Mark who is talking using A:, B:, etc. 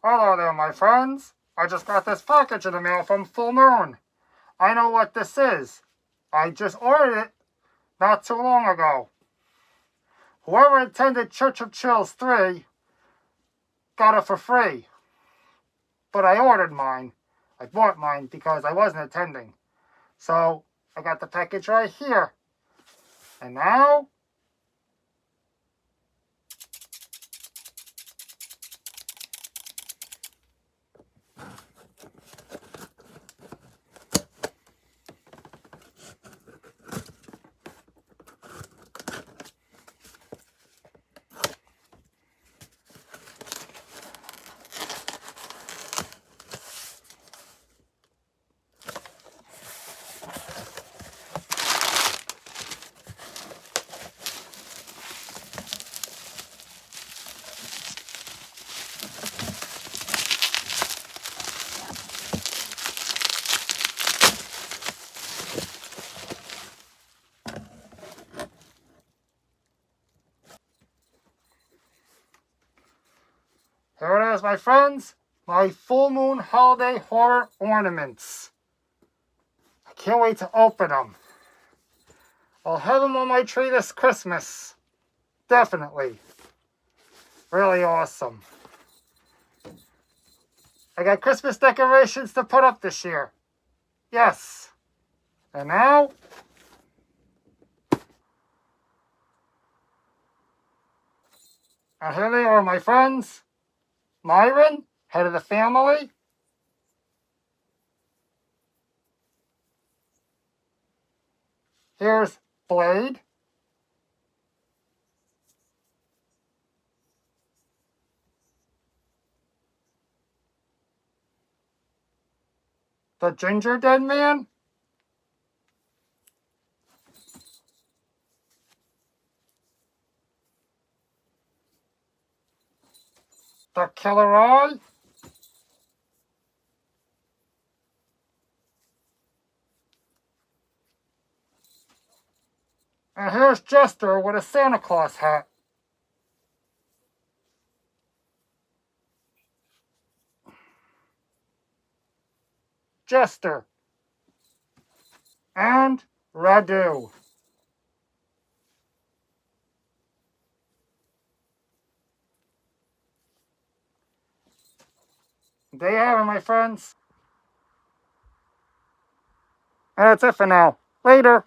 A: Hello there, my friends. I just got this package in the mail from Full Moon. I know what this is. I just ordered it not too long ago. Whoever attended Church of Chills 3 got it for free. But I ordered mine. I bought mine because I wasn't attending. So I got the package right here. And now here it is, my friends. My Full Moon Holiday Horror Ornaments. I can't wait to open them. I'll have them on my tree this Christmas. Definitely. Really awesome. I got Christmas decorations to put up this year. Yes. And now, and here they are, my friends. Myron, head of the family. Here's Blade. The Ginger Dead Man. The Killer Eye. And here's Jester with a Santa Claus hat. Jester. And Radu. There you have it, my friends. And that's it for now. Later.